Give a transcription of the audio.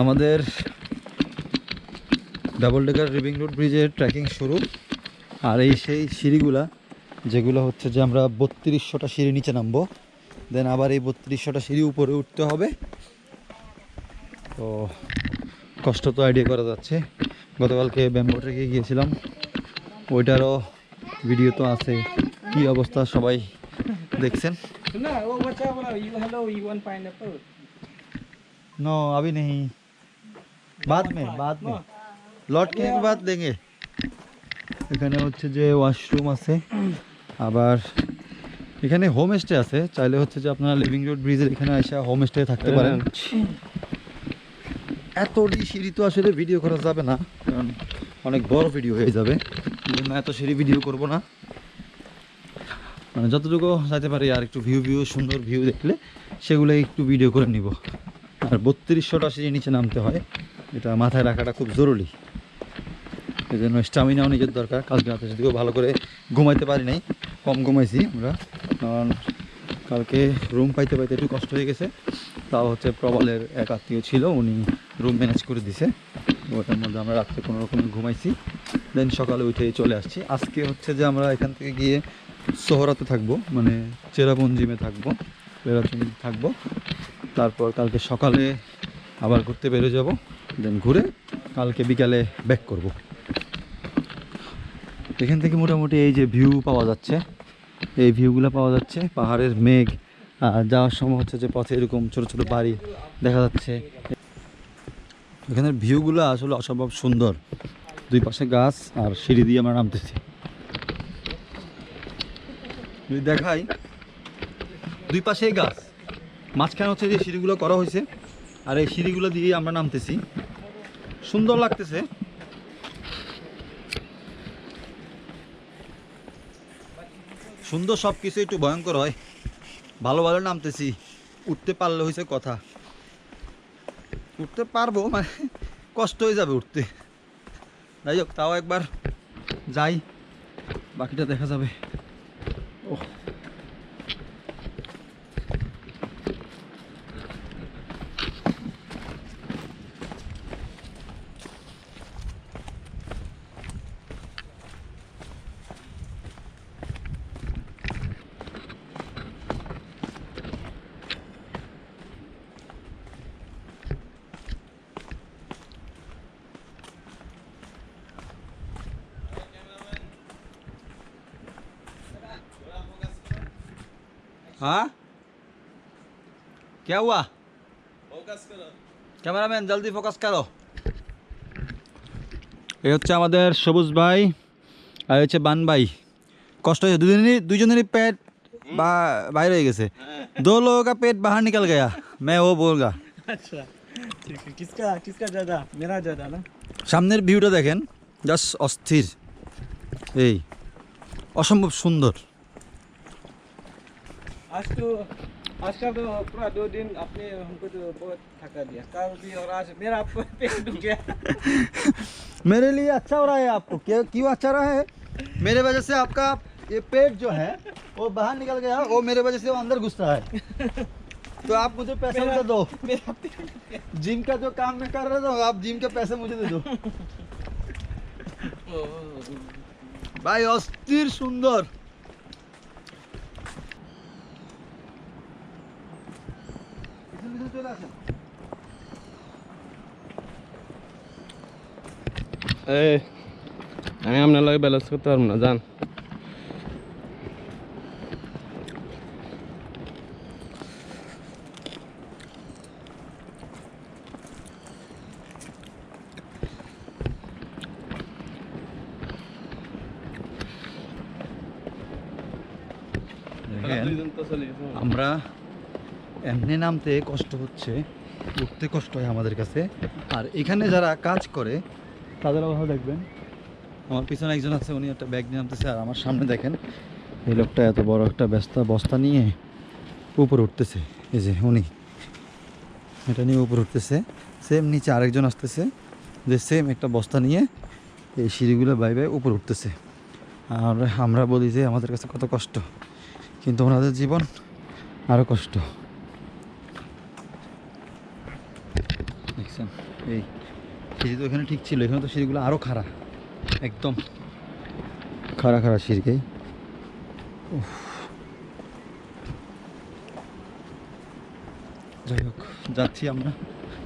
আমাদের double decker রিভিং road ব্রিজের trekking শুরু। আর এই সেই সিঁড়িগুলা যেগুলো হচ্ছে যে আমরা 3200টা সিঁড়ি নিচে নামবো, দেন আবার এই 3200টা সিঁড়ি উপরে উঠতে হবে। তো কষ্ট তো আইডিয়া করা যাচ্ছে। গতকালকে ব্যাম্বো ট্রেকে গিয়েছিলাম, ওইটারও ভিডিও তো আছে, কি অবস্থা সবাই দেখছেন। नो अभी नहीं, बाद में लौट के बाद देंगे। এখানে হচ্ছে যে ওয়াশরুম আছে, আবার এখানে হোমস্টে আছে। চাইলে হচ্ছে যে আপনারা লিভিং রোড ব্রিজের এখানে এসে হোমস্টে থাকতে পারেন। এতটি সিঁড়ি তো আসলে ভিডিও করা যাবে না, কারণ অনেক বড় ভিডিও হয়ে যাবে, এই জন্য এত সিঁড়ি ভিডিও করব না। মানে যতটুকু যাইতে পারি আর একটু ভিউ সুন্দর ভিউ দেখলে সেগুলো একটু ভিডিও করে নিব। আর 3200টা সিঁড়ি নিচে নামতে হয়, এটা মাথায় রাখাটা খুব জরুরি। এই জন্য স্টামিনাও নিজের দরকার। কালকে রাতে যদিও ভালো করে ঘুমাইতে পারি নাই, কম ঘুমাইছি আমরা, কারণ কালকে রুম পাইতে একটু কষ্ট হয়ে গেছে। তাও হচ্ছে প্রবলের এক আত্মীয় ছিল, উনি রুম ম্যানেজ করে দিছে, ওটার মধ্যে আমরা রাত্রে কোনো রকমে ঘুমাইছি। দেন সকালে উঠে চলে আসছি। আজকে হচ্ছে যে আমরা এখান থেকে গিয়ে শহরাতে থাকবো, মানে চেরাপুঞ্জিমে থাকবো, থাকবো। তারপর কালকে সকালে আবার ঘুরতে বেরো যাব, দেন ঘুরে কালকে বিকালে ব্যাক করব। এখান থেকে মোটামুটি এই যে ভিউ পাওয়া যাচ্ছে, এই ভিউগুলো পাওয়া যাচ্ছে, পাহাড়ের মেঘ। আর যাওয়ার সময় হচ্ছে যে পথে এরকম ছোট ছোট বাড়ি দেখা যাচ্ছে। এখানের ভিউগুলো আসলে অসম্ভব সুন্দর, দুই পাশে গাছ আর সিঁড়ি দিয়ে আমরা নামতেছি। যদি দেখাই, দুই পাশেই গাছ, মাঝখানে হচ্ছে যে সিঁড়িগুলো করা হয়েছে, আর এই সিঁড়িগুলো দিয়ে আমরা নামতেছি। সুন্দর লাগতেছে। সুন্দর সব কিছু একটু ভয়ঙ্কর হয়। ভালো নামতেছি, উঠতে পারলে হয়েছে কথা। উঠতে পারবো, মানে কষ্ট হয়ে যাবে উঠতে। যাই হোক, তাও একবার যাই, বাকিটা দেখা যাবে। ওহ, हाँ क्या हुआ? फोकस करो कैमरामैन, जल्दी फोकस करो। এই হচ্ছে আমাদের সবুজ ভাই আর হচ্ছে বান ভাই। কষ্ট হয়েছে, দুজনেরই পেট বাইরে হয়ে গেছে। दो लोगों का पेट बाहर निकल गया, मैं वो बोलगा। अच्छा ठीक है, किसका ज़्यादा? मेरा ज़्यादा ना। সামনের ভিউটা দেখেন, জাস্ট অস্থির, এই অসম্ভব সুন্দর। आज का तो पूरा 2 दिन आपने हमको तो बहुत थका दिया, कल भी और आज मेरा पेट दुख गया। मेरे लिए अच्छा हो रहा है आपको, क्यों अच्छा रहा है? मेरे वजह से आपका ये पेट जो है वो बाहर निकल गया, वो मेरे वजह से वो अंदर घुस रहा है। तो आप मुझे पैसे मुझे दो, जिम का जो काम मैं कर रहा था, आप जिम के पैसे मुझे दे दो। भाई अस्थिर सुंदर। আমি আপনার লাগে ব্যালেন্স করতে পারবো না, যান। আমরা এমনি নামতে কষ্ট হচ্ছে, উঠতে কষ্ট হয় আমাদের কাছে। আর এখানে যারা কাজ করে তাদের অবস্থা দেখবেন। আমার পিছনে একজন আছে, উনি একটা ব্যাগ নিয়ে নামতেছে, আর আমার সামনে দেখেন এই লোকটা এত বড় একটা বস্তা নিয়ে উপরে উঠতেছে। এই যে উনি এটা নিয়ে উপরে উঠতেছে, সেম নিচে আরেকজন আসতেছে, যে সেম একটা বস্তা নিয়ে এই সিঁড়িগুলো বাইবে উপরে উঠতেছে। আর আমরা বলি যে আমাদের কাছে কত কষ্ট, কিন্তু ওনাদের জীবন আরও কষ্ট। দেখছেন। এই সিঁড়ি তো এখানে ঠিক ছিল, এখানে তো সিঁড়িগুলো আরও খাড়া, একদম খাড়া খাড়া সিঁড়ি। উফ। যাই হোক, যাচ্ছি আমরা।